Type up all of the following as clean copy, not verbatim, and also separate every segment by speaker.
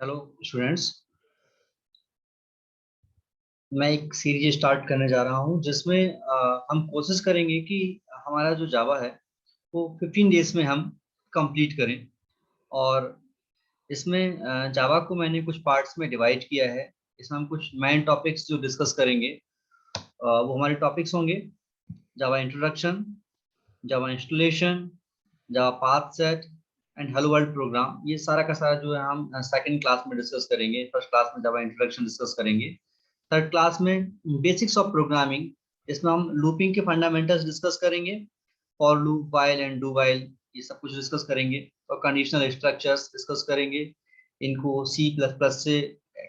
Speaker 1: Hello students. मैं एक series start करने जा रहा हूं जिसमें हम कोशिश करेंगे कि हमारा जो जावा है वो 15 डेज में हम कंप्लीट करें। और इसमें जावा को मैंने कुछ पार्ट्स में डिवाइड किया है। इसमें हम कुछ मेन टॉपिक्स जो डिस्कस करेंगे वो हमारे टॉपिक्स होंगे: Java introduction, Java installation, Java path set and hello world program. ये सारा का सारा जो है हम सेकंड क्लास में डिस्कस करेंगे। फर्स्ट क्लास में जावा इंट्रोडक्शन डिस्कस करेंगे। थर्ड क्लास में बेसिक्स ऑफ प्रोग्रामिंग, इसमें हम लूपिंग के फंडामेंटल्स डिस्कस करेंगे। For loop, while and do while, ये सब कुछ डिस्कस करेंगे। और कंडीशनल स्ट्रक्चर्स डिस्कस करेंगे। इनको सी प्लस प्लस से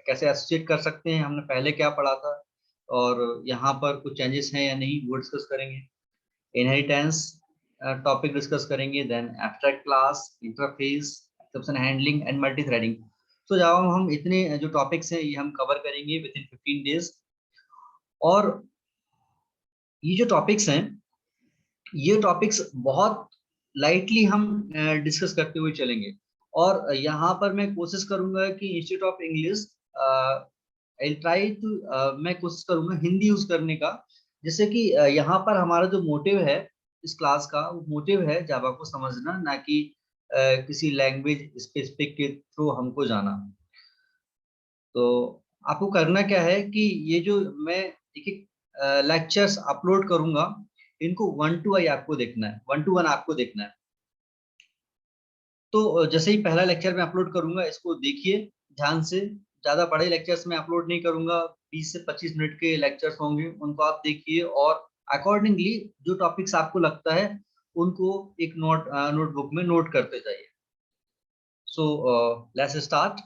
Speaker 1: कैसे एसोसिएट कर सकते हैं, हमने पहले क्या पढ़ा था और यहाँ पर कुछ चेंजेस हैं या नहीं, वो डिस्कस करेंगे। इनहेरिटेंस टॉपिक डिस्कस करेंगे। Then abstract class, interface, exception handling and multi threading. तो जावा में हम इतने जो टॉपिक्स हैं ये हम कवर करेंगे विद इन 15 डेज। और ये जो टॉपिक्स हैं, ये टॉपिक्स बहुत लाइटली हम डिस्कस करते हुए चलेंगे। और यहाँ पर मैं कोशिश करूंगा कि institute of English I try to, मैं कोशिश करूंगा हिंदी यूज करने का। जैसे कि यहाँ पर हमारा जो मोटिव है इस क्लास का, वो मोटिव है जावा को समझना, ना कि किसी लैंग्वेज स्पेसिफिक के थ्रू हमको जाना। तो आपको करना क्या है कि ये जो मैं देखिए लेक्चर्स अपलोड करूंगा, इनको 1 to 1 आपको देखना है, 1 to 1 आपको देखना है। तो जैसे ही पहला लेक्चर मैं अपलोड करूंगा, इसको देखिए ध्यान से। ज्यादा बड़े लेक्चर्स मैं अपलोड नहीं करूंगा, 20 से 25 मिनट के लेक्चर्स होंगे, उनको आप देखिए और अकॉर्डिंगली जो टॉपिक्स आपको लगता है उनको एक नोटबुक में नोट करते जाइए। So let's start.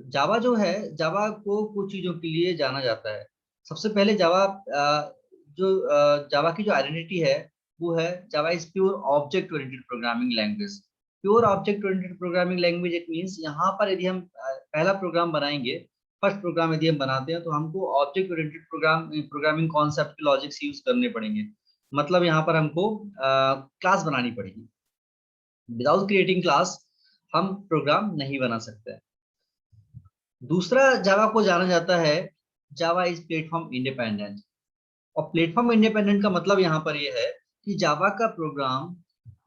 Speaker 1: जावा जो है, जावा को कुछ चीजों के लिए जाना जाता है। सबसे पहले जावा जो जावा की जो आइडेंटिटी है वो है जावा is pure object oriented programming language. Pure object oriented programming language it means यहाँ पर यदि हम पहला प्रोग्राम बनाएंगे, फर्स्ट प्रोग्राम यदि हम बनाते हैं, तो हमको ऑब्जेक्ट ओरिएंटेड प्रोग्रामिंग कॉन्सेप्ट के लॉजिक्स यूज करने पड़ेंगे। मतलब यहाँ पर हमको क्लास बनानी पड़ेगी। विदाउट क्रिएटिंग क्लास हम प्रोग्राम नहीं बना सकते। दूसरा जावा को जाना जाता है जावा इज प्लेटफॉर्म इंडिपेंडेंट। और प्लेटफॉर्म इंडिपेंडेंट का मतलब यहाँ पर यह है कि जावा का प्रोग्राम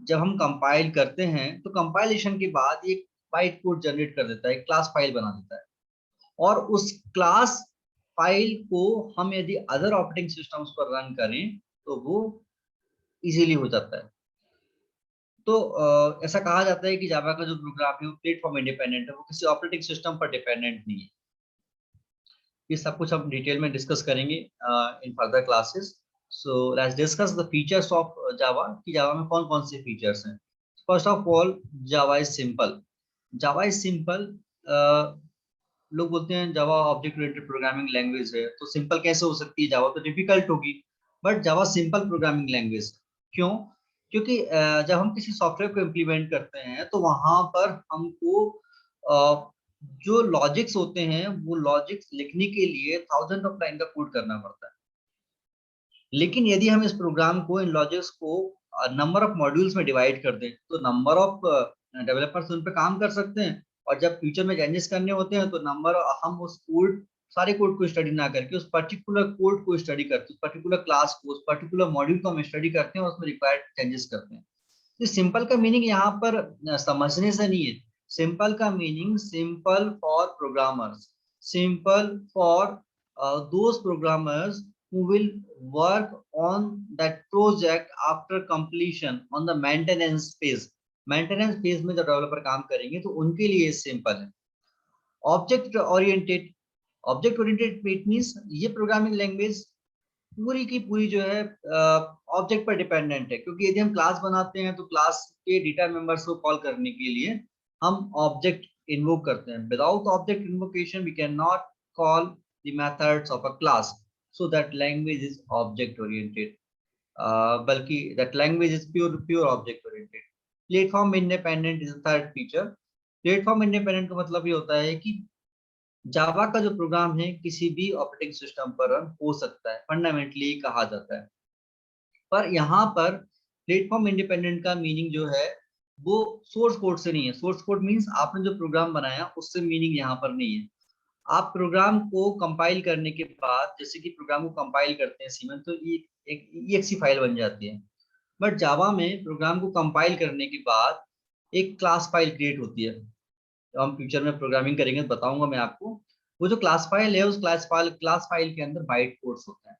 Speaker 1: जब हम कंपाइल करते हैं तो कंपाइलेशन के बाद एक बाइट कोड जनरेट कर देता है, क्लास फाइल बना देता है। और उस क्लास फाइल को हम यदि अदर ऑपरेटिंग सिस्टम्स पर रन करें तो वो इजीली हो जाता है। तो ऐसा कहा जाता है कि जावा का जो प्रोग्राम है वो प्लेटफॉर्म इंडिपेंडेंट है, वो किसी ऑपरेटिंग सिस्टम पर डिपेंडेंट नहीं है। ये सब कुछ हम डिटेल में डिस्कस करेंगे in further classes. So let's discuss the features of Java, कि जावा में कौन कौन से फीचर्स हैं। First of all, Java is simple. Java is simple. लोग बोलते हैं जावा ऑब्जेक्ट ओरिएंटेड प्रोग्रामिंग लैंग्वेज है, तो सिंपल कैसे हो सकती है, जावा तो डिफिकल्ट होगी। But Java simple programming language. क्यों? क्योंकि जब हम किसी सॉफ्टवेयर को इम्प्लीमेंट करते हैं तो वहां पर हमको जो लॉजिक्स होते हैं वो लॉजिक्स लिखने के लिए थाउजेंड ऑफ लाइन का कोड करना पड़ता है। लेकिन यदि हम इस प्रोग्राम को, इन लॉजिक्स को नंबर ऑफ मॉड्यूल्स में डिवाइड कर दें तो नंबर ऑफ डेवलपर्स उन पर काम कर सकते हैं। और जब फ्यूचर में चेंजेस करने होते हैं तो हम उस कोड, सारे कोड को स्टडी ना करके उस पर्टिकुलर कोड को स्टडी करते हैं, उस पर्टिकुलर क्लास को, उस पर्टिकुलर मॉड्यूल को हम स्टडी करते हैं और उसमें रिक्वायर्ड चेंजेस करते हैं। तो सिंपल का मीनिंग यहाँ पर समझने से नहीं है। सिंपल का meaning simple for programmers, simple for those programmers who will work on that project after completion on the maintenance phase। Maintenance phase में जब डेवलपर काम करेंगे तो उनके लिए सिंपल है। Object oriented, object oriented it means ये प्रोग्रामिंग लैंग्वेज पूरी की पूरी जो है ऑब्जेक्ट पर डिपेंडेंट है। क्योंकि यदि हम क्लास बनाते हैं तो क्लास के डेटा मेंबर्स को कॉल करने के लिए हम ऑब्जेक्ट इन्वोक करते हैं। Without object invocation we can not call the methods of a class. So that language is object oriented, बल्कि that language is pure pure object oriented. Platform independent is third feature. Platform independent का मतलब ये होता है कि जावा का जो programme है किसी भी ऑपरेटिंग सिस्टम पर रन हो सकता है, फंडामेंटली कहा जाता है। पर यहाँ पर प्लेटफॉर्म इंडिपेंडेंट का मीनिंग जो है वो सोर्स कोड से नहीं है। सोर्स कोड मीन्स आपने जो प्रोग्राम बनाया उससे मीनिंग यहाँ पर नहीं है। आप प्रोग्राम को कंपाइल करने के बाद, जैसे कि प्रोग्राम को कंपाइल करते हैं सी में, तो ये एक EXE फाइल बन जाती है। बट जावा में प्रोग्राम को कंपाइल करने के बाद एक क्लास फाइल क्रिएट होती है। तो हम फ्यूचर में प्रोग्रामिंग करेंगे तो बताऊंगा मैं आपको। वो जो क्लास फाइल है, उस क्लास फाइल के अंदर बाइट कोड्स होते हैं।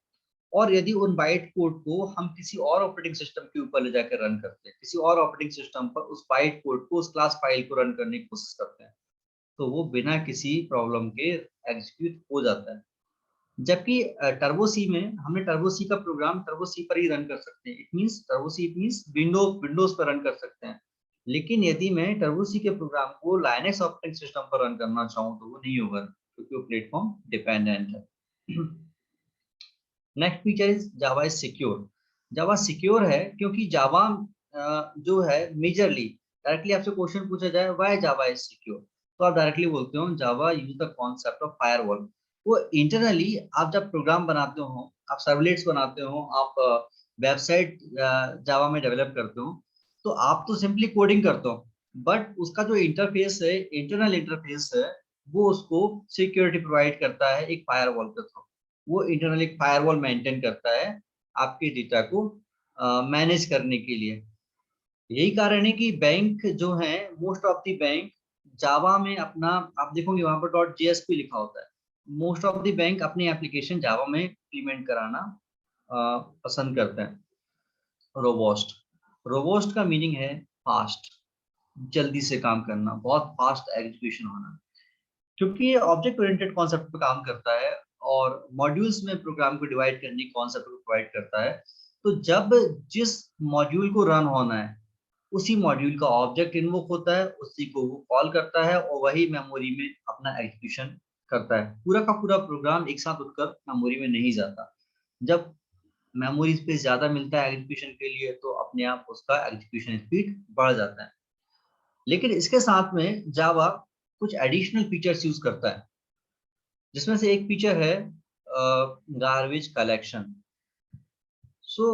Speaker 1: और यदि उन बाइट कोड को हम किसी और ऑपरेटिंग सिस्टम के ऊपर ले जाकर रन करते हैं, किसी और ऑपरेटिंग सिस्टम पर उस बाइट कोड को, उस क्लास फाइल को रन करने की कोशिश करते हैं, तो वो बिना किसी प्रॉब्लम के एग्जीक्यूट हो जाता है। जबकि टर्बो सी में हमने टर्बो सी का प्रोग्राम टर्बो सी पर ही रन कर सकते हैं। इट मींस विंडोज पर रन कर सकते हैं। लेकिन यदि मैं टर्बो सी के प्रोग्राम को लाइनक्स ऑपरेटिंग सिस्टम पर रन करना चाहूँ तो वो नहीं होगा, क्योंकि वो प्लेटफॉर्म डिपेंडेंट है। Next feature is Java is secure. Java secure है क्योंकि जावा जो है मेजरली, डायरेक्टली आपसे क्वेश्चन पूछा जाए व्हाई जावा इज सिक्योर, तो आप डायरेक्टली बोलते हो Java use the concept of firewall. वो इंटरनली आप जब प्रोग्राम बनाते हो, आप सर्वलेट्स बनाते हो, आप वेबसाइट जावा में डेवलप करते हो, तो आप तो सिंपली कोडिंग करते हो, बट उसका जो इंटरफेस है, इंटरनल इंटरफेस है, वो उसको सिक्योरिटी प्रोवाइड करता है एक फायरवॉल के थ्रू। वो इंटरनल एक फायरवॉल मेंटेन करता है आपके डेटा को मैनेज करने के लिए। यही कारण है कि बैंक जो है, मोस्ट ऑफ द बैंक जावा में अपना, आप देखोगे वहां पर .jsp लिखा होता है। मोस्ट ऑफ द बैंक अपनी एप्लीकेशन जावा में इम्प्लीमेंट कराना पसंद करते हैं। रोबोस्ट, रोबोस्ट का मीनिंग है फास्ट, जल्दी से काम करना, बहुत फास्ट एग्जीक्यूशन होना। क्योंकि ये ऑब्जेक्ट ओरिएंटेड कॉन्सेप्ट पे काम करता है और मॉड्यूल्स में प्रोग्राम को डिवाइड करने की कॉन्सेप्ट को प्रोवाइड करता है। तो जब जिस मॉड्यूल को रन होना है, उसी मॉड्यूल का ऑब्जेक्ट इन्वोक होता है, उसी को वो कॉल करता है और वही मेमोरी में अपना एग्जीक्यूशन करता है। पूरा का पूरा प्रोग्राम एक साथ उठकर मेमोरी में नहीं जाता। जब मेमोरी स्पेस ज्यादा मिलता है एग्जीक्यूशन के लिए, तो अपने आप उसका एग्जीक्यूशन स्पीड बढ़ जाता है। लेकिन इसके साथ में जावा कुछ एडिशनल फीचर्स यूज करता है, जिसमें से एक फीचर है गार्बेज कलेक्शन। सो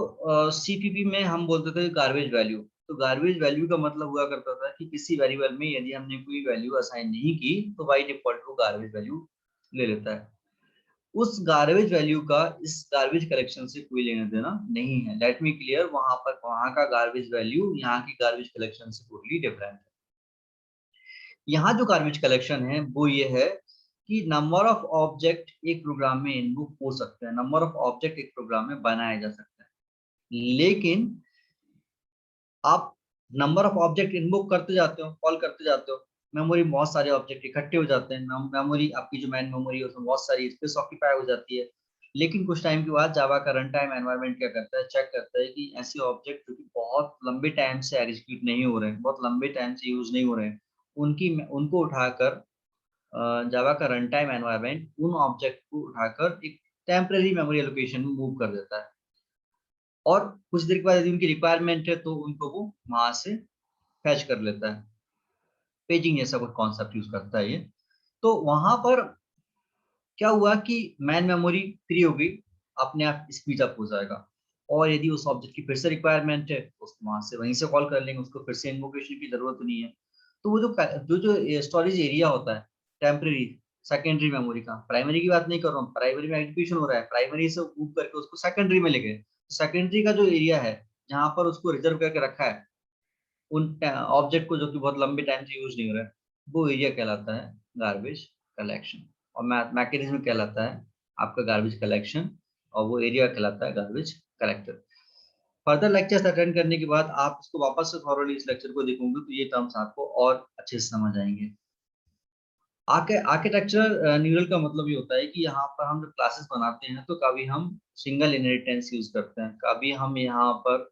Speaker 1: CPP में हम बोलते थे गार्बेज वैल्यू। तो गार्बेज वैल्यू का मतलब हुआ करता था कि किसी वेरिएबल में यदि हमने कोई वैल्यू असाइन नहीं की, तो बाई डिफॉल्ट वो गार्बेज वैल्यू ले लेता है। उस गार्बेज वैल्यू का इस गार्बेज कलेक्शन से कोई लेना देना नहीं है। लेट मी क्लियर, वहां पर वहां का गार्बेज वैल्यू यहाँ की गार्बेज कलेक्शन से टोटली डिफरेंट है। यहाँ जो गार्बेज कलेक्शन है वो ये है कि नंबर ऑफ ऑब्जेक्ट एक प्रोग्राम में इनवोक हो सकते हैं, नंबर ऑफ ऑब्जेक्ट एक प्रोग्राम में बनाया जा सकता है। लेकिन आप नंबर ऑफ ऑब्जेक्ट इनवोक करते जाते हो, कॉल करते जाते हो, मेमोरी में बहुत सारे ऑब्जेक्ट इकट्ठे हो जाते हैं, मेमोरी आपकी जो मैन मेमोरी है उसमें बहुत सारी स्पेस ऑक्यूपाई हो जाती है। लेकिन कुछ टाइम के बाद जावा का रन टाइम एनवायरनमेंट क्या करता है, चेक करता है कि ऐसे ऑब्जेक्ट जो कि बहुत लंबे टाइम से एग्जीक्यूट नहीं हो रहे हैं, बहुत लंबे टाइम से यूज नहीं हो रहे हैं, उनकी उनको उठाकर जावा का रन टाइम एनवायरनमेंट उन ऑब्जेक्ट को उठाकर एक टेम्परेरी मेमोरी एलोकेशन में मूव कर देता है। और कुछ देर के बाद यदि उनकी रिक्वायरमेंट है तो उनको वो वहां से फैच कर लेता है। पेजिंग जैसा कुछ कॉन्सेप्ट यूज करता है ये। तो वहां पर क्या हुआ कि मैन मेमोरी फ्री हो गई, अपने आप स्पीड अप हो जाएगा। और यदि उस ऑब्जेक्ट की फिर से रिक्वायरमेंट है तो उसको वहां से वहीं से कॉल कर लेंगे, उसको फिर से इन्वोकेशन की जरूरत नहीं है। तो वो जो स्टोरेज एरिया होता है टेम्परेरी, सेकेंडरी मेमोरी का, प्राइमरी की बात नहीं कर रहा हूँ, प्राइमरी में एग्जीक्यूशन हो रहा है, प्राइमरी से मूव करके उसको सेकेंडरी में ले गए। सेकेंडरी का जो एरिया है जहां पर उसको रिजर्व करके रखा है उन ऑब्जेक्ट को जो कि बहुत लंबे टाइम से यूज नहीं हो रहा है, वो एरिया कहलाता है गार्बेज कलेक्शन। और मैकेनिज्म कहलाता है आपका गार्बेज कलेक्शन, और वो एरिया कहलाता है garbage collector. Further lectures attend करने के बाद आप इसको वापस से थॉरोली इस लेक्चर को देखोगे तो ये टर्म्स आपको और अच्छे से समझ आएंगे। आर्किटेक्चरल न्यूरल का मतलब ये होता है कि यहाँ पर हम जब क्लासेस बनाते हैं तो कभी हम सिंगल इनहेरिटेंस यूज करते हैं, कभी हम यहाँ पर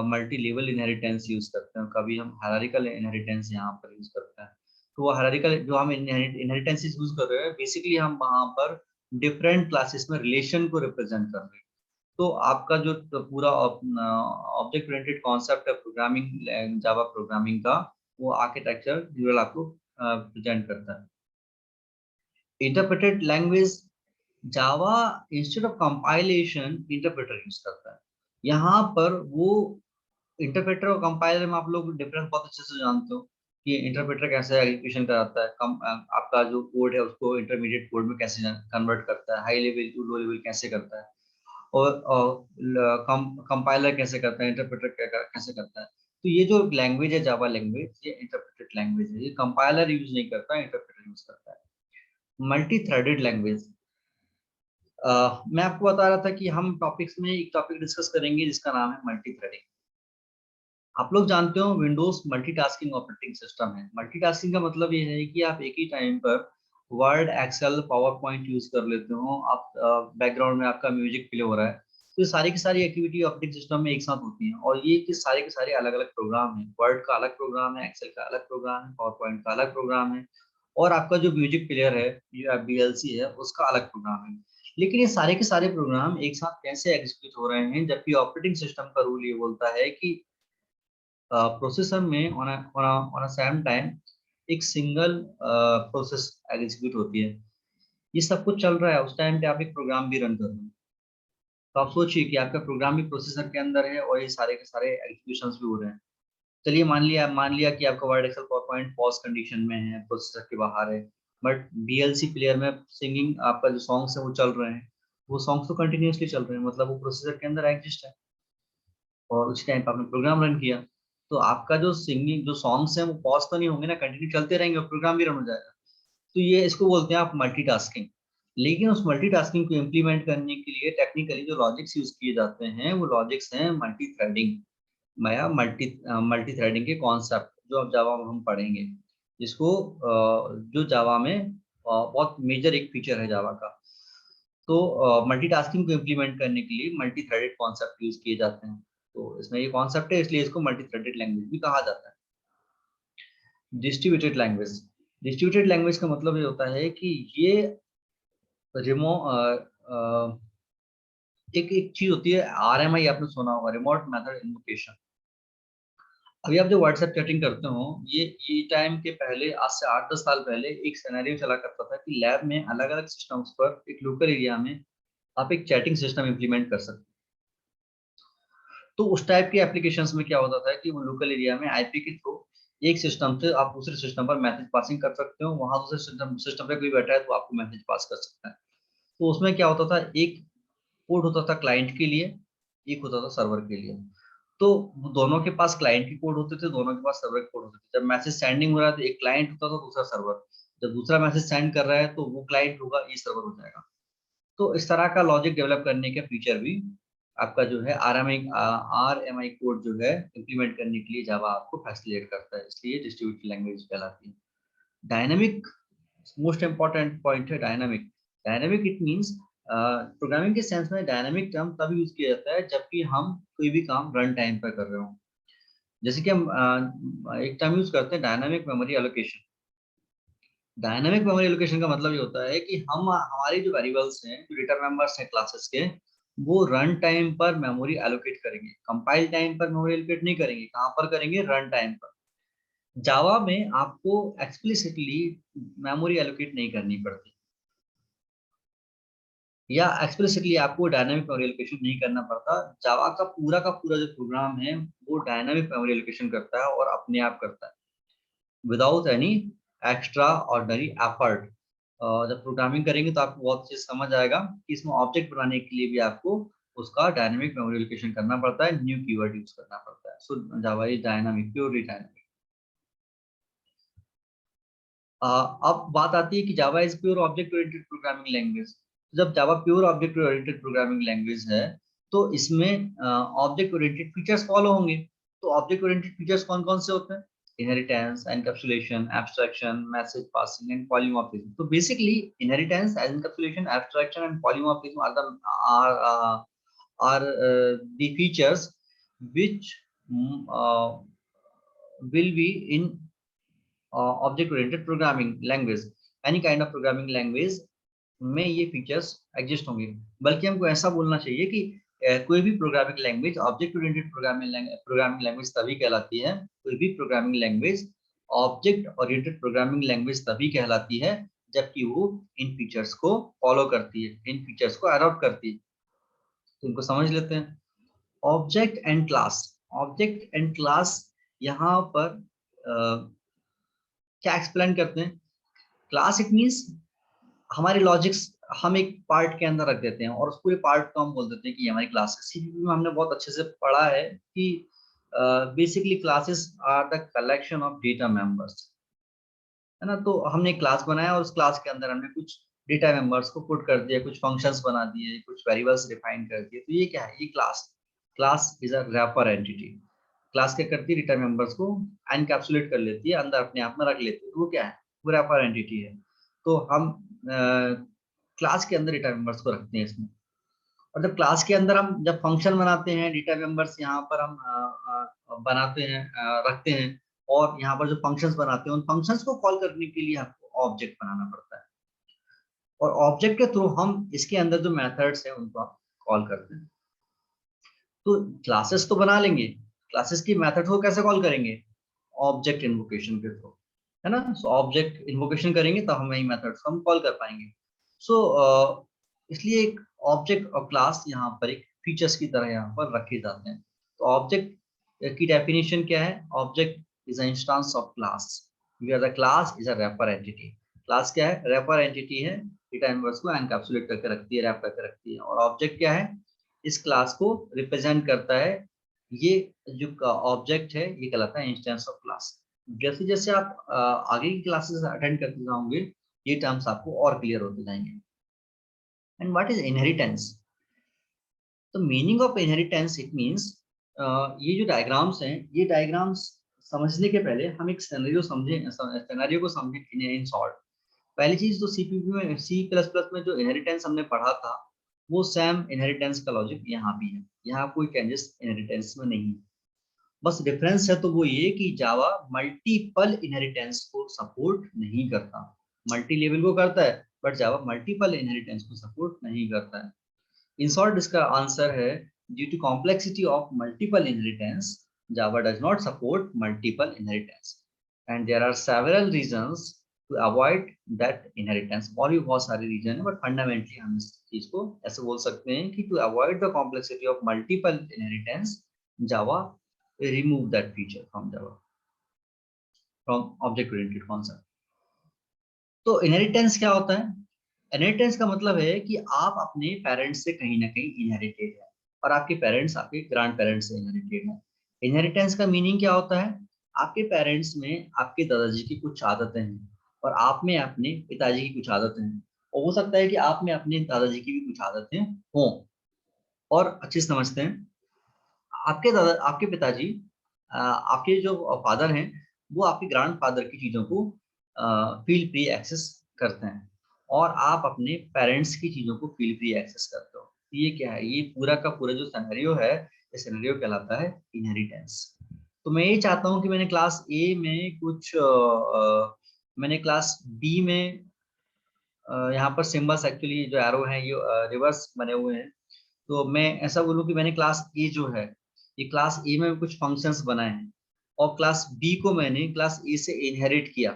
Speaker 1: मल्टी लेवल इनहेरिटेंस यूज करते हैं, कभी हम हायरार्किकल इनहेरिटेंस यहाँ पर यूज करते हैं। तो वो हायरार्किकल जो हम इनहेरिटेंस यूज कर रहे हैं, बेसिकली हम वहाँ पर डिफरेंट क्लासेस में रिलेशन को रिप्रेजेंट कर रहे हैं। तो आपका जो पूरा ऑब्जेक्ट ओरिएंटेड कॉन्सेप्ट है प्रोग्रामिंग, जावा प्रोग्रामिंग का, वो आर्किटेक्चर न्यूरल आपको प्रेजेंट करता है। Interpreted language, Java instead of compilation interpreter use करता है। यहाँ पर वो इंटरप्रेटर और कंपाइलर में आप लोग डिफरेंस बहुत अच्छे से जानते हो कि इंटरप्रेटर कैसे एग्जीक्यूशन कराता है, आपका जो कोड है उसको इंटरमीडिएट कोड में कैसे कन्वर्ट करता है, high level to low level कैसे करता है, और कंपाइलर कैसे करता है, इंटरप्रेटर कैसे करता है। तो ये जो लैंग्वेज है जावा लैंग्वेज, ये इंटरप्रेटेड लैंग्वेज है, ये कंपाइलर यूज नहीं करता, इंटरप्रेटर यूज करता है। मल्टी थ्रेडेड लैंग्वेज, मैं आपको बता रहा था कि हम टॉपिक्स में एक टॉपिक डिस्कस करेंगे जिसका नाम है मल्टी थ्रेडिंग। आप लोग जानते हो विंडोज मल्टीटास्किंग ऑपरेटिंग सिस्टम है। मल्टीटास्किंग का मतलब ये है कि आप एक ही टाइम पर Word, Excel, PowerPoint use कर लेते हो, आप बैकग्राउंड में आपका म्यूजिक प्ले हो रहा है, तो ये सारी की सारी एक्टिविटी ऑपरेटिंग सिस्टम में एक साथ होती हैं। और ये कि सारे के सारे अलग अलग प्रोग्राम हैं, वर्ड का अलग प्रोग्राम है, एक्सेल का अलग प्रोग्राम है, पावर पॉइंट का अलग प्रोग्राम है, और आपका जो म्यूजिक प्लेयर है या बीएलसी है उसका अलग प्रोग्राम है। लेकिन ये सारे के सारे प्रोग्राम एक साथ कैसे एग्जीक्यूट हो रहे हैं, जबकि ऑपरेटिंग सिस्टम का रूल ये बोलता है कि प्रोसेसर में ऑन अ सेम टाइम एक सिंगल प्रोसेस एग्जीक्यूट होती है। ये सब कुछ चल रहा है, उस टाइम पे आप एक प्रोग्राम भी रन कर रहे हैं। तो आप सोचिए कि आपका प्रोग्राम भी प्रोसेसर के अंदर है और ये सारे के सारे एग्जीक्यूशंस भी हो रहे हैं। चलिए मान लिया कि आपका Word, Excel, PowerPoint pause condition में है, प्रोसेसर के बाहर है, बट बीएलसी प्लेयर में सिंगिंग आपका जो सॉन्ग्स है वो चल रहे हैं, वो सॉन्ग्स तो कंटिन्यूअसली चल रहे हैं, मतलब वो प्रोसेसर के अंदर एग्जिस्ट है, और उस टाइम पे आपने प्रोग्राम रन किया, तो आपका जो सिंगिंग जो सॉन्ग्स हैं वो पॉज तो नहीं होंगे ना, कंटिन्यू चलते रहेंगे और प्रोग्राम भी रन हो जाएगा। तो ये इसको बोलते हैं आप मल्टीटास्किंग। लेकिन उस मल्टीटास्किंग को इम्प्लीमेंट करने के लिए टेक्निकली जो लॉजिक्स यूज किए जाते हैं वो लॉजिक्स हैं मल्टी थ्रेडिंग, या मल्टी थ्रेडिंग के कॉन्सेप्ट जो अब जावा में हम पढ़ेंगे, जिसको जो जावा में बहुत मेजर एक फीचर है जावा का। तो मल्टीटास्किंग को इम्प्लीमेंट करने के लिए मल्टी थ्रेडेड कॉन्सेप्ट यूज किए जाते हैं। तो इसमें ये कॉन्सेप्ट है, इसलिए इसको मल्टी थ्रेडेड लैंग्वेज भी कहा जाता है। डिस्ट्रीब्यूटेड लैंग्वेज, डिस्ट्रीब्यूटेड लैंग्वेज का मतलब ये होता है कि ये रिमो एक एक चीज होती है, आरएमआई आपने सुना होगा, रिमोट मेथड इन्वोकेशन। अभी आप जो व्हाट्सएप चैटिंग करते हो, ये टाइम के पहले, आज से 8-10 साल पहले एक सिनेरियो चला करता था कि लैब में अलग अलग सिस्टम्स पर एक लोकल एरिया में आप एक चैटिंग सिस्टम इंप्लीमेंट कर सकते। तो उस टाइप के एप्लीकेशंस में क्या होता था कि वो लोकल एरिया में आईपी के थ्रू एक सिस्टम से आप दूसरे सिस्टम पर मैसेज पासिंग कर सकते हो, वहां दूसरे सिस्टम पे कोई बैठा है तो आपको मैसेज पास कर सकता है। तो उसमें क्या होता था, एक पोर्ट होता था क्लाइंट के लिए, एक होता था सर्वर के लिए। तो दोनों के पास क्लाइंट की कोड होते थे, दोनों के पास सर्वर के कोड होते थे। जब मैसेज सेंडिंग हो रहा है तो एक क्लाइंट होता था, दूसरा सर्वर। जब दूसरा मैसेज सेंड कर रहा है तो वो क्लाइंट होगा, ये सर्वर हो जाएगा। तो इस तरह का लॉजिक डेवलप करने का फीचर भी आपका जो है आर एम आई कोड जो है इम्प्लीमेंट करने के लिए जावा आपको फैसिलिटेट करता है, इसलिए डिस्ट्रीब्यूटेड लैंग्वेज कहलाती है। डायनामिक, मोस्ट इंपॉर्टेंट पॉइंट है dynamic. Dynamic it means, programming के सेंस में डायनामिक टर्म तभी यूज किया जाता है जबकि हम कोई भी काम रन टाइम पर कर रहे हो। जैसे कि हम एक टर्म यूज करते हैं, dynamic memory allocation. Dynamic memory allocation का मतलब ये होता है कि हम हमारी जो वेरिएबल्स हैं, जो डेटा मेंबर्स हैं क्लासेस के, वो रन टाइम पर मेमोरी एलोकेट करेंगे, कंपाइल टाइम पर मेमोरी एलोकेट नहीं करेंगे। कहाँ पर करेंगे? रन टाइम पर। जावा में आपको एक्सप्लिसिटली मेमोरी एलोकेट नहीं करनी पड़ती, या एक्सप्लिसिटली आपको डायनामिक मेमोरी एलोकेशन नहीं करना पड़ता। जावा का पूरा जो प्रोग्राम है वो डायनामिक मेमोरी एलोकेशन करता है और अपने आप करता है, without any extra ordinary effort. जब प्रोग्रामिंग करेंगे तो आपको बहुत चीज समझ आएगा कि इसमें ऑब्जेक्ट बनाने के लिए भी आपको उसका डायनामिक मेमोरी एलोकेशन करना पड़ता है, न्यू कीवर्ड यूज करना पड़ता है। So Java is dynamic, purely dynamic. अब बात आती है कि Java is pure object oriented programming language. जब Java pure object oriented programming language है तो इसमें ऑब्जेक्ट ओरिएंटेड फीचर्स फॉलो होंगे। तो ऑब्जेक्ट ओरिएंटेड फीचर्स कौन कौन से होते हैं? Inheritance, encapsulation, abstraction, message passing and polymorphism. तो basically inheritance, encapsulation, abstraction and polymorphism are the features which will be in object oriented programming language. Any kind of programming language में ये features exist होंगे। बल्कि हमको ऐसा बोलना चाहिए कि कोई भी programming language object oriented programming language तभी कहलाती है, कोई भी programming language object oriented programming language तभी कहलाती है जबकि वो इन फीचर्स को फॉलो करती है, इन फीचर्स को अडॉप्ट करती है। तो इनको समझ लेते हैं। Object and class. Object and class यहाँ पर क्या एक्सप्लेन करते हैं? क्लास इट मीन्स हमारे लॉजिक्स हम एक पार्ट के अंदर रख देते हैं और उस पूरे पार्ट को हम बोल देते हैं कि ये हमारी क्लास है। सीपीपी में हमने बहुत अच्छे से पढ़ा है कि basically classes are the collection of data members, है ना। तो हमने एक क्लास बनाया और उस क्लास के अंदर हमने कुछ डेटा मेंबर्स को पुट कर दिया, कुछ फंक्शंस बना दिए, कुछ वेरिएबल्स डिफाइन कर दिए। तो ये क्या है? ये class. Class is a wrapper entity. Class क्या करती है? डेटा मेंबर्स को एनकैप्सुलेट कर लेती है, अंदर अपने आप में रख लेती है। तो वो क्या है? वो रैपर एंटिटी है। तो हम क्लास के अंदर डेटा मेंबर्स को रखते हैं इसमें। और जब क्लास के अंदर हम जब फंक्शन बनाते हैं, डेटा मेंबर्स यहाँ पर हम बनाते हैं, रखते हैं, और यहाँ पर जो फंक्शंस बनाते हैं उन फंक्शंस को कॉल करने के लिए आपको ऑब्जेक्ट बनाना पड़ता है। और ऑब्जेक्ट के थ्रू हम इसके अंदर जो मेथड्स हैं उनको आप कॉल करते हैं। तो क्लासेस तो बना लेंगे, क्लासेस की मेथड को कैसे कॉल करेंगे? ऑब्जेक्ट इन्वोकेशन के थ्रू, है ना। सो ऑब्जेक्ट इन्वोकेशन करेंगे तो हम वही मेथड्स को हम कॉल कर पाएंगे। सो इसलिए एक ऑब्जेक्ट और क्लास यहाँ पर एक फीचर्स की तरह यहाँ पर रखे जाते हैं। तो ऑब्जेक्ट की डेफिनेशन क्या है? Object is a instance of class, where the class is a wrapper entity. Class क्या है? रैपर एंटिटी है, डेटा मेंबर्स को एनकैप्सुलेट करके रखती है, रैप करके रखती है। और ऑब्जेक्ट क्या है? इस क्लास को रिप्रेजेंट करता है। ये जो ऑब्जेक्ट है ये कहलाता है इंस्टेंस ऑफ क्लास। जैसे जैसे आप आगे की क्लासेस अटेंड करते जाओगे ये टर्म्स आपको और क्लियर होते जाएंगे। And what is inheritance? तो meaning of inheritance it means, ये जो डायग्राम्स हैं ये डायग्राम्स समझने के पहले हम एक सिनेरियो समझें, सिनेरियो को समझें इन शॉर्ट। पहली चीज तो सीपीपी में सी प्लस प्लस में जो इनहेरिटेंस हमने पढ़ा था वो सेम इनहेरिटेंस का लॉजिक यहाँ भी है। यहाँ कोई चेंजेस इनहेरिटेंस में नहीं है। बस डिफरेंस है तो वो ये कि जावा मल्टीपल इनहेरिटेंस को सपोर्ट नहीं करता। मल्टी लेवल को करता है बट जावा मल्टीपल इनहेरिटेंस को सपोर्ट नहीं करता है। इन शॉर्ट इसका आंसर है, due to complexity of multiple inheritance Java does not support multiple inheritance and there are several reasons to avoid that inheritance. और भी बहुत सारे रीजन है बट फंडामेंटली हम इस चीज को ऐसे बोल सकते हैं कि to avoid the complexity of multiple inheritance Java remove that feature from Java, from object oriented concept। तो इनहेरिटेंस क्या होता है? इनहेरिटेंस का मतलब है कि आप अपने पेरेंट्स से कहीं ना कहीं इनहेरिटेड है और आपके पेरेंट्स आपके ग्रैंड पेरेंट्स से इनहेरिटेड है। इनहेरिटेंस का मीनिंग क्या होता है? आपके पेरेंट्स में आपके दादाजी की कुछ आदतें हैं और आप में अपने पिताजी की कुछ आदतें हैं, और हो सकता है कि आप में अपने दादाजी की भी कुछ आदतें हों। और अच्छे से समझते हैं, आपके पिताजी, आपके जो फादर हैं वो आपके ग्रैंड फादर की चीजों को फील फ्री एक्सेस करते हैं और आप अपने पेरेंट्स की चीजों को फील फ्री एक्सेस करते हो। ये क्या है? ये पूरा का पूरा जो सिनेरियो है ये सिनेरियो कहलाता है इनहेरिटेंस। तो मैं ये चाहता हूँ कि मैंने क्लास ए में कुछ मैंने क्लास बी में यहाँ पर सिंबल्स एक्चुअली जो एरो हैं ये रिवर्स बने हुए हैं। तो मैं ऐसा बोलूँ कि मैंने क्लास ए जो है ये क्लास ए में कुछ फंक्शंस बनाए हैं और क्लास बी को मैंने क्लास ए से इनहेरिट किया।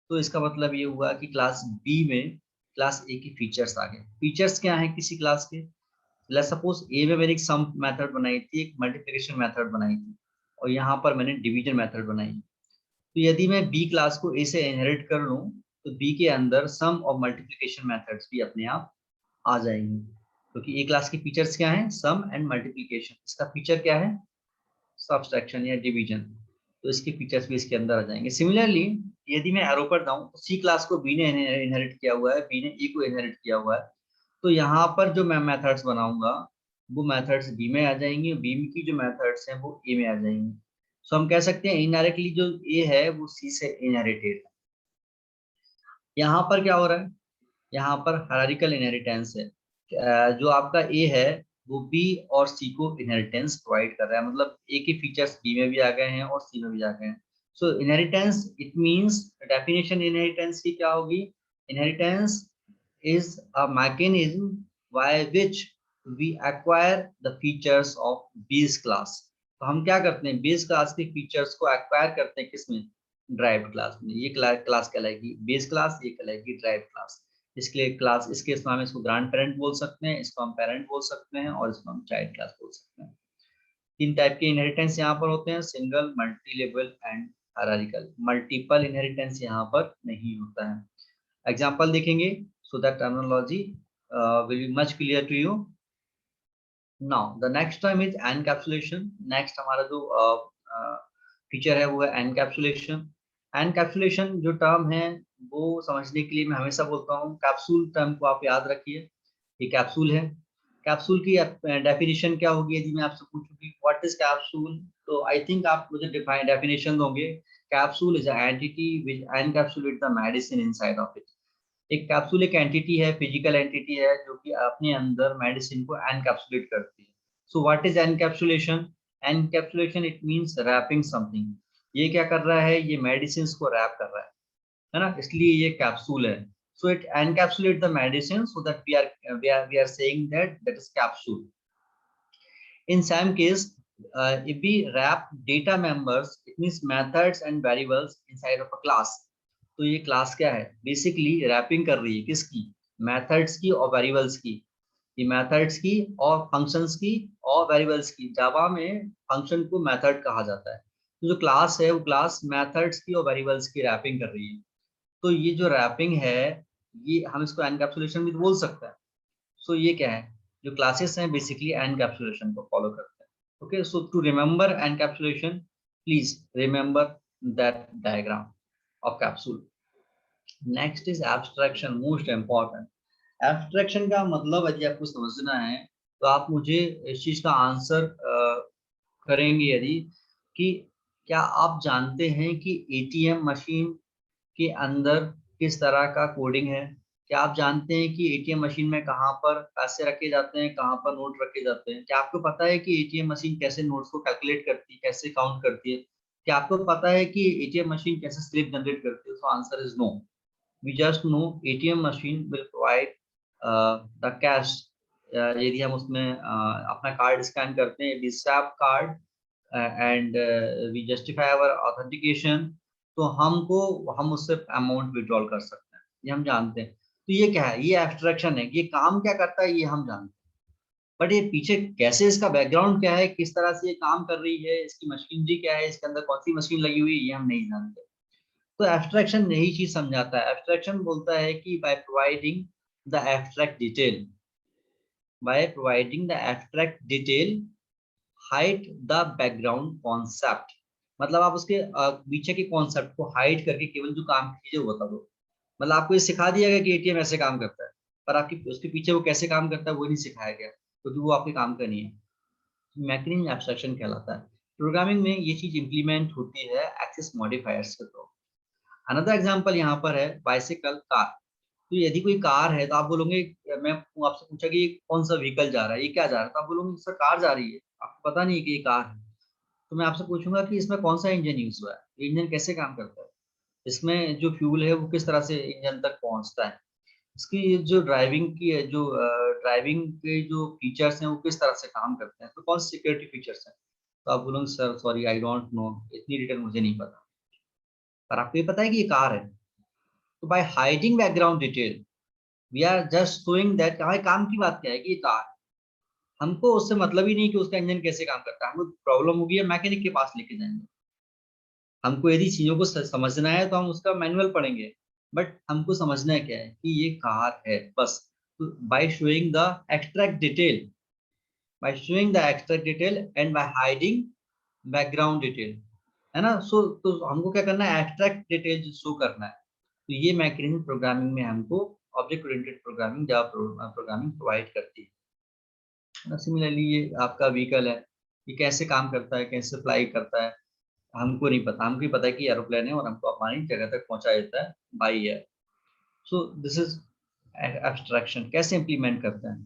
Speaker 1: तो इसका मतलब ये हुआ कि क्लास बी में क्लास ए की फीचर्स आ गए। फीचर्स क्या है किसी क्लास के? लेट्स सपोज ए में मैंने एक सम मेथड बनाई थी, एक मल्टीप्लिकेशन मेथड बनाई थी, और यहाँ पर मैंने डिवीजन मेथड बनाई। तो यदि मैं बी क्लास को ए से इनहेरिट कर लूँ तो बी के अंदर सम और मल्टीप्लिकेशन मेथड्स भी अपने आप आ जाएंगी, क्योंकि ए क्लास के फीचर्स क्या हैं? सम एंड मल्टीप्लिकेशन। इसका फीचर क्या है? सब्सट्रैक्शन या डिवीजन। तो इसके फीचर्स भी इसके अंदर आ जाएंगे। सिमिलरली यदि मैं एरो पर जाऊं तो सी क्लास को बी ने इनहेरिट किया हुआ है, बी ने ए को इनहेरिट किया हुआ है। तो यहाँ पर जो मैं मेथड्स बनाऊंगा वो मेथड्स बी में आ जाएंगे, बी की जो मेथड्स हैं वो ए में आ जाएंगी। सो हम कह सकते हैं इनडायरेक्टली जो ए है वो सी से इनहेरिटेड है। यहाँ पर क्या हो रहा है? यहाँ पर हायरार्किकल इनहेरिटेंस है। जो आपका ए है वो बी और सी को इनहेरिटेंस प्रोवाइड कर रहा है, मतलब ए के फीचर्स बी में भी आ गए हैं और सी में भी आ गए हैं। So inheritance it means, definition inheritance की क्या होगी? Inheritance is a mechanism by which we acquire the features of base class. तो हम क्या करते हैं? बेस क्लास के फीचर्स को एक्वायर करते हैं किसमें? ड्राइव्ड क्लास में। ये क्लास कहलाएगी बेस क्लास, ये कहलाएगी ड्राइव्ड क्लास। इसके लिए क्लास, इसके इसमें हम इसको ग्रैंड पेरेंट बोल सकते हैं, इसको हम पेरेंट बोल सकते हैं और इसको हम चाइल्ड क्लास बोल सकते हैं। तीन टाइप के इनहेरिटेंस यहाँ पर होते हैं, single, multi level and hierarchical. Multiple inheritance यहाँ पर नहीं होता है। एग्जाम्पल देखेंगे so that terminology will be much clear to you. Now the next term is encapsulation. Next हमारा जो फीचर है वो है एनकैप्सुलेशन। एनकैप्सुलेशन जो टर्म है वो समझने के लिए मैं हमेशा बोलता हूँ कैप्सूल टर्म को आप याद रखिए। ये कैप्सूल है। कैप्सूल की डेफिनेशन क्या होगी यदि मैं आपसे पूछूं कि व्हाट इज कैप्सूल, तो आई थिंक आप मुझे डेफिनेशन दोगे। Capsule is a entity which encapsulate the medicine inside of it. एक कैप्सूल एक एंटिटी है, फिजिकल एंटिटी है जो कि अपने अंदर मेडिसिन को एनकैप्सुलेट करती है। So what is encapsulation? Encapsulation it means wrapping something. ये क्या कर रहा है? ये मेडिसिन को रैप कर रहा है ना, इसलिए ये कैप्सूल है। So it encapsulate the medicine so that we are saying that is capsule. In some case, if we wrap data members, it means methods and variables inside of a class. तो ये class क्या है? Basically wrapping कर रही है किसकी? Methods की और वेरिएबल्स की। ये मेथड्स की और फंक्शंस की और वेरिएबल्स की। जावा में फंक्शन को मेथड कहा जाता है। तो जो क्लास है वो क्लास मेथड्स की और वेरिएबल्स की रैपिंग कर रही है। तो ये जो रैपिंग है ये हम इसको एनकैप्सुलेशन भी बोल सकते हैं। सो ये क्या है? जो क्लासेस हैं बेसिकली एनकैप्सुलेशन को फॉलो करते हैं। Okay, so to remember encapsulation please remember that diagram of capsule. Next is abstraction, most important. Abstraction का मतलब यदि आपको समझना है तो आप मुझे इस चीज का आंसर करेंगे यदि कि क्या आप जानते हैं कि एटीएम मशीन के अंदर किस तरह का कोडिंग है? क्या आप जानते हैं कि एटीएम मशीन में कहाँ पर पैसे रखे जाते हैं, कहाँ पर नोट रखे जाते हैं? क्या आपको पता है कि एटीएम मशीन कैसे नोट्स को कैलकुलेट करती है, कैसे काउंट करती है? क्या आपको पता है कि एटीएम मशीन कैसे स्लिप जनरेट करती है? So answer is no. We just know ATM machine will provide the cash. यदि हम उसमें अपना कार्ड स्कैन करते हैं, swap card and we justify our authentication, तो हम उससे अमाउंट विड्रॉल कर सकते हैं, ये हम जानते हैं। तो ये क्या है? ये एब्स्ट्रैक्शन है। ये काम क्या करता है ये हम जानते हैं, बट ये पीछे कैसे, इसका बैकग्राउंड क्या है, किस तरह से ये काम कर रही है, इसकी मशीनरी क्या है, इसके अंदर कौन सी मशीन लगी हुई है, ये हम नहीं जानते। तो एब्स्ट्रैक्शन यही चीज समझाता है। एब्स्ट्रैक्शन बोलता है कि by providing the abstract detail, by providing the abstract detail hide the background concept. मतलब आप उसके पीछे के कॉन्सेप्ट को हाइड करके केवल जो काम की चीजें बता दो। मतलब आपको ये सिखा दिया गया कि एटीएम ऐसे काम करता है, पर आपकी उसके पीछे वो कैसे काम करता है वो नहीं सिखाया गया, क्योंकि वो आपके काम का नहीं है। मैकेनिज्म एब्स्ट्रैक्शन कहलाता है। प्रोग्रामिंग में ये चीज इंप्लीमेंट होती है एक्सेस मॉडिफायर्स के थ्रू। अनदर एग्जांपल यहाँ पर है बाइसिकल, कार। तो यदि कोई कार है तो आप बोलोगे, मैं आपसे पूछा कि ये कौन सा व्हीकल जा रहा है, ये क्या जा रहा है, तो आप बोलोगे सर कार जा रही है। आपको पता नहीं है कि ये कार है। तो मैं आपसे पूछूंगा कि इसमें कौन सा इंजन यूज हुआ है, इंजन कैसे काम करता है, इसमें जो फ्यूल है वो किस तरह से इंजन तक पहुंचता है, इसकी जो ड्राइविंग की है, जो ड्राइविंग के जो फीचर्स हैं वो किस तरह से काम करते हैं, तो कौन से सिक्योरिटी फीचर्स हैं। तो आप बोलोगे sir sorry I don't know, इतनी डिटेल मुझे नहीं पता। पर आपको ये पता है कि ये कार है। तो by hiding background detail we are just showing that हमारे काम की बात क्या है कि ये कार है। हमको उससे मतलब ही नहीं कि उसका इंजन कैसे काम करता है। हमको प्रॉब्लम होगी है मैकेनिक के पास लेके जाएंगे। हमको यदि चीजों को समझना है तो हम उसका मैनुअल पढ़ेंगे, बट हमको समझना है क्या है कि ये कार है बस। तो by showing the extract detail, by showing the extract detail and by hiding background detail, है ना। सो तो हमको क्या करना है, एक्सट्रैक्ट डिटेल शो करना है। तो ये मैकेनिज्म प्रोग्रामिंग में हमको object oriented programming Java programming provide करती है। सिमिलरली ये आपका व्हीकल है, ये कैसे काम करता है, कैसे फ्लाई करता है, हमको नहीं पता। हमको ही पता है कि एरोप्लेन है और हमको हमारी जगह तक पहुंचा देता है by air. So this is abstraction. कैसे इंप्लीमेंट करते हैं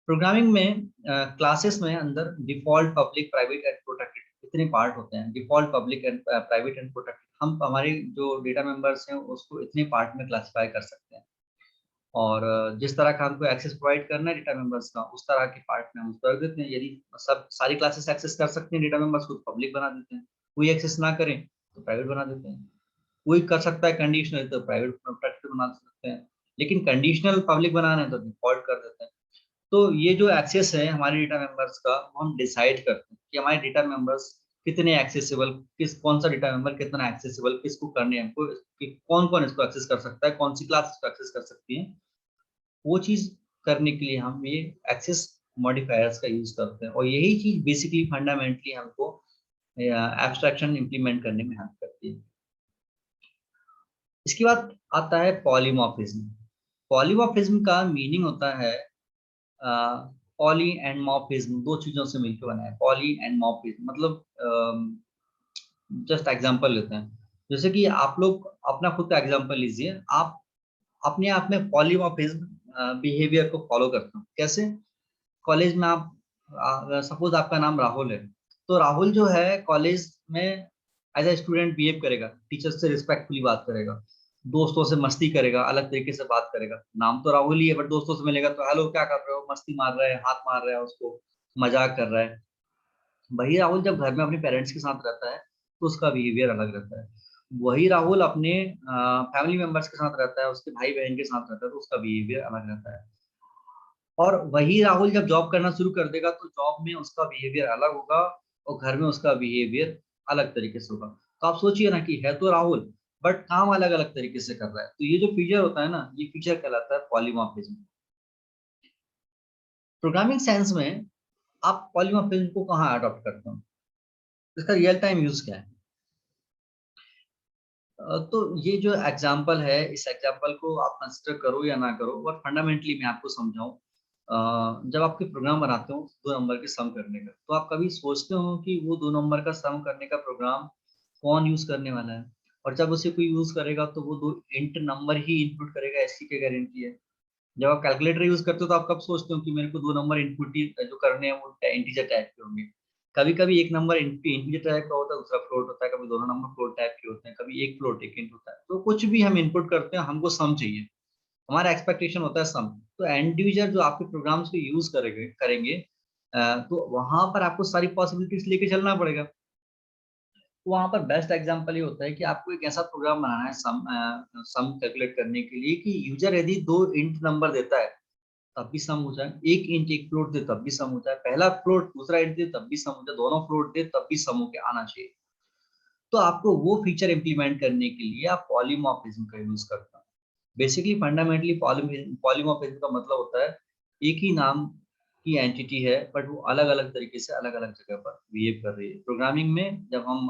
Speaker 1: प्रोग्रामिंग में? क्लासेस में अंदर default, public, private and protected इतने पार्ट होते हैं। Default, public and private and protected, हम हमारे जो डेटा मेंबर्स हैं उसको इतने पार्ट में क्लासिफाई कर सकते हैं। और जिस तरह का हमको एक्सेस प्रोवाइड करना है डेटा मेंबर्स का, उस तरह के पार्ट में हम उसको रख देते हैं। यदि सब सारी क्लासेस एक्सेस कर सकते हैं डेटा मेंबर्स को, पब्लिक बना देते हैं। कोई एक्सेस ना करें तो प्राइवेट बना देते हैं। कोई कर सकता है कंडीशनल तो प्राइवेट प्रोटेक्टेड बना सकते हैं, लेकिन कंडीशनल पब्लिक बनाना है तो डिफॉल्ट कर देते हैं। तो ये जो एक्सेस है हमारे डेटा मेंबर्स का, वो हम डिसाइड करते हैं कि हमारे डेटा मेंबर्स कितने एक्सेसिबल, कौन सा डेटा मेंबर कितना एक्सेसिबल, किसको करने हैं हमको, कि कौन कौन इसको एक्सेस कर सकता है, कौन सी क्लास इसको एक्सेस कर सकती है। वो चीज करने के लिए हम ये एक्सेस मॉडिफायर्स का यूज करते हैं, और यही चीज बेसिकली फंडामेंटली हमको एब्स्ट्रैक्शन इंप्लीमेंट करने में हेल्प करती है। इसके बाद आता है पॉलीमॉर्फिज्म। पॉलीमॉर्फिज्म का मीनिंग होता है, पॉली एंड मॉर्फिज्म दो चीजों से मिलकर बना है। पॉली एंड मॉर्फिज्म मतलब, जस्ट एग्जांपल लेते हैं, जैसे कि आप लोग अपना खुद का एग्जांपल लीजिए। आप अपने आप में पॉलीमॉर्फिज्म बिहेवियर को फॉलो करते हो। कैसे? कॉलेज में आप, सपोज आपका नाम राहुल है, तो राहुल जो है कॉलेज में एज ए स्टूडेंट बिहेव करेगा, टीचर से रिस्पेक्टफुली बात करेगा, दोस्तों से मस्ती करेगा, अलग तरीके से बात करेगा। नाम तो राहुल ही है, बट दोस्तों से मिलेगा तो हेलो क्या कर रहे हो, मस्ती मार रहा है, हाथ मार रहा है उसको, मजाक कर रहा है। वही राहुल जब घर में अपने पेरेंट्स के साथ रहता है तो उसका बिहेवियर अलग रहता है। वही राहुल अपने फैमिली मेंबर्स के साथ रहता है, उसके भाई बहन के साथ रहता है, तो उसका बिहेवियर अलग रहता है। और वही राहुल जब जॉब करना शुरू कर देगा तो जॉब में उसका बिहेवियर अलग होगा, और घर में उसका बिहेवियर अलग तरीके से होगा। तो आप सोचिए ना कि है तो राहुल, बट काम अलग अलग तरीके से कर रहा है। तो ये जो फीचर होता है ना, ये फीचर कहलाता है पॉलीमॉर्फिज्म। प्रोग्रामिंग साइंस में आप पॉलीमॉर्फिज्म को कहाँ अडॉप्ट करते हो, इसका रियल टाइम यूज क्या है? तो ये जो एग्जाम्पल है, इस एग्जाम्पल को आप कंसिडर करो या ना करो, बट फंडामेंटली मैं आपको समझाऊं। जब आपके प्रोग्राम बनाते हो दो नंबर के सम करने का, तो आप कभी सोचते हो कि वो दो नंबर का सम करने का प्रोग्राम कौन यूज करने वाला है? और जब उसे कोई यूज करेगा तो वो दो इंट नंबर ही इनपुट करेगा, ऐसी क्या गारंटी है? जब आप कैलकुलेटर यूज करते हो तो आप कब सोचते हो कि मेरे को दो नंबर इनपुट ही जो करने हैं वो इंटीजर टाइप के होंगे? कभी कभी एक नंबर इंटीजर टाइप का होता है, दूसरा फ्लोट होता है, कभी दोनों नंबर फ्लोट टाइप के होते हैं, कभी एक फ्लोट एक इंट होता है। तो कुछ भी हम इनपुट करते हैं, हमको सम चाहिए, हमारा एक्सपेक्टेशन होता है सम। तो एंड यूजर जो आपके प्रोग्राम्स को यूज करेंगे करेंगे तो वहां पर आपको सारी पॉसिबिलिटीज लेके चलना पड़ेगा। तो वहां पर बेस्ट एग्जांपल ये होता है कि आपको एक ऐसा प्रोग्राम बनाना है सम कैलकुलेट करने के लिए, कि यूजर यदि दो इंट नंबर देता है तब भी सम हो जाए, एक इंट एक फ्लोट दे तब भी सम हो जाए, पहला फ्लोट दूसरा इंट दे तब भी सम हो जाए, दोनों फ्लोट दे तब भी सम होके आना चाहिए। तो आपको वो फीचर इंप्लीमेंट करने के लिए आप पॉलीमॉर्फिज्म का यूज करते हैं। बेसिकली फंडामेंटली पॉलीमॉर्फिज्म का मतलब होता है एक ही नाम की एंटिटी है, बट वो अलग अलग तरीके से अलग अलग जगह पर बिहेव कर रही है। प्रोग्रामिंग में जब हम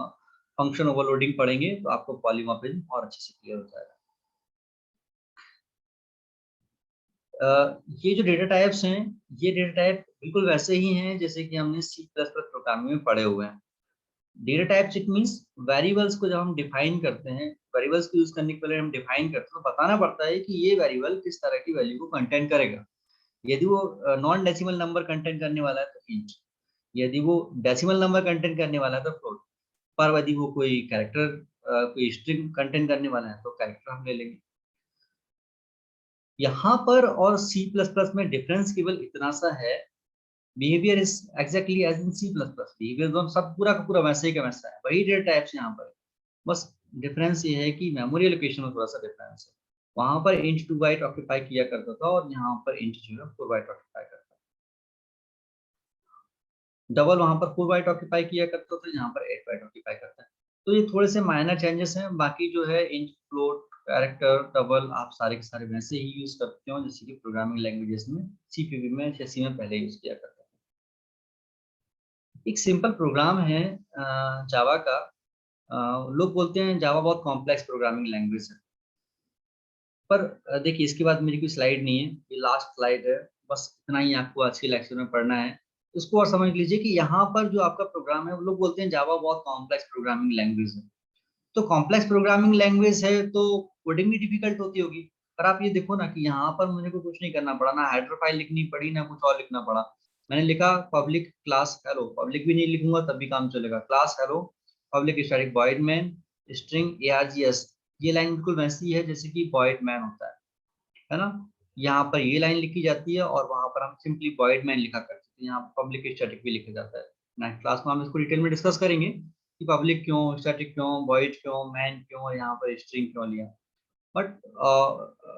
Speaker 1: फंक्शन ओवरलोडिंग पढ़ेंगे तो आपको पॉलीमॉर्फिज्म और अच्छे से क्लियर हो जाएगा। ये जो डेटा टाइप्स हैं, ये डेटा टाइप बिल्कुल वैसे ही हैं जैसे कि हमने सी प्लस प्लस प्रोग्रामिंग में पढ़े हुए हैं। Data types it means variables को जब हम डिफाइन करते हैं, वेरिएबल्स को यूज करने के पहले हम डिफाइन करते हैं, तो बताना पड़ता है कि ये वेरिएबल किस तरह की वैल्यू को कंटेन करेगा। यदि वो नॉन डेसिमल नंबर कंटेन करने वाला है तो इंट, यदि वो डेसिमल नंबर कंटेन करने वाला है तो फ्लोट, पर यदि वो कोई कैरेक्टर कोई स्ट्रिंग कंटेन करने वाला है तो कैरेक्टर हम ले लेंगे। यहाँ पर और सी प्लस प्लस में डिफरेंस केवल इतना सा है, behaviour is exactly as in C plus plus, behaviour दोनों सब पूरा का पूरा वैसे ही का वैसा है, वही डेटा टाइप्स यहाँ पर। बस डिफरेंस ये है कि मेमोरी लोकेशन में थोड़ा सा डिफरेंस है। वहां पर इंट 2 बाइट ऑक्यूपाई किया करता था, और यहाँ पर इंट जो है 4 बाइट ऑक्यूपाई करता है। डबल वहां पर 4 बाइट ऑक्यूपाई किया करता था, यहाँ पर 8 बाइट ऑक्यूपाई करता है। तो ये थोड़े से माइनर चेंजेस हैं, बाकी जो है इंट फ्लोट कैरेक्टर डबल आप सारे के सारे वैसे ही यूज करते हो जैसे कि प्रोग्रामिंग लैंग्वेजेस में सीपीपी में या सी में पहले यूज किया करते हैं। एक सिंपल प्रोग्राम है जावा का। लोग बोलते हैं जावा बहुत कॉम्प्लेक्स प्रोग्रामिंग लैंग्वेज है, पर देखिए इसके बाद मेरी कोई स्लाइड नहीं है, ये लास्ट स्लाइड है। बस इतना ही आपको आज के लेक्चर में पढ़ना है। इसको और समझ लीजिए कि यहाँ पर जो आपका प्रोग्राम है, वो लोग बोलते हैं जावा बहुत कॉम्प्लेक्स प्रोग्रामिंग लैंग्वेज है। तो कॉम्प्लेक्स प्रोग्रामिंग लैंग्वेज है तो कोडिंग भी डिफिकल्ट होती होगी। पर आप ये देखो ना कि यहाँ पर मुझे को कुछ नहीं करना पड़ा, ना हेडर फाइल लिखनी पड़ी, ना कुछ और लिखना पड़ा। मैंने लिखा पब्लिक क्लास हेलो, पब्लिक भी नहीं लिखूंगा तब भी काम चलेगा, class hello public static void main string args। ये लाइन बिल्कुल वैसी है जैसे कि वॉइड मैन होता है ना? यहाँ पर ये लाइन लिखी जाती है और वहां पर हम सिंपली वॉइड मैन लिखा करते हैं, यहाँ पब्लिक स्टैटिक भी लिखा जाता है। नेक्स्ट क्लास में हम इसको डिटेल में डिस्कस करेंगे कि पब्लिक क्यों, स्टैटिक क्यों, वॉइड क्यों, मैन क्यों और यहाँ पर स्ट्रिंग क्यों लिया। But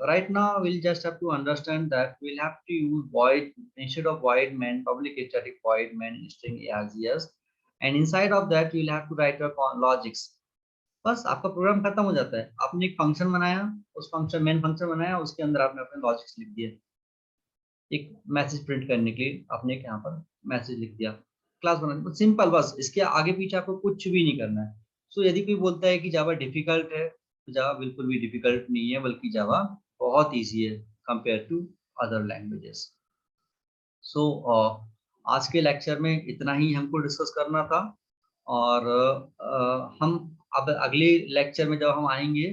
Speaker 1: right now we'll just have to understand that we'll have to use void instead of void main, public static void main string args, and inside of that you'll have to write your logics. बस आपका programme खत्म हो जाता है. आपने एक function बनाया, उस फंक्शन मेन फंक्शन बनाया, उसके अंदर आपने अपने लॉजिक्स लिख दिए. एक मैसेज प्रिंट करने के लिए आपने यहाँ पर मैसेज लिख दिया, क्लास बना दी, सिंपल. बस इसके आगे पीछे आपको कुछ भी नहीं करना है. सो यदि कोई बोलता है कि जावा डिफिकल्ट है, तो जावा बिल्कुल भी डिफिकल्ट नहीं है, बल्कि जावा बहुत ईजी है कंपेयर टू अदर लैंग्वेजेस. सो आज के लेक्चर में इतना ही हमको डिस्कस करना था. और हम अब अगले लेक्चर में जब हम आएंगे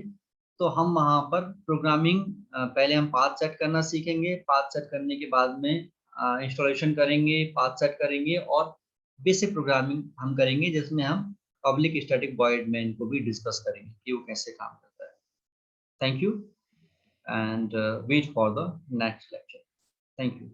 Speaker 1: तो हम वहाँ पर प्रोग्रामिंग, पहले हम पाथ सेट करना सीखेंगे. पाथ सेट करने के बाद में इंस्टॉलेशन करेंगे, पाथ सेट करेंगे, और बेसिक प्रोग्रामिंग हम करेंगे जिसमें हम पब्लिक स्टैटिक वॉइड मेन को भी डिस्कस करेंगे कि वो कैसे काम करता है. Thank you and wait for the next lecture. Thank you.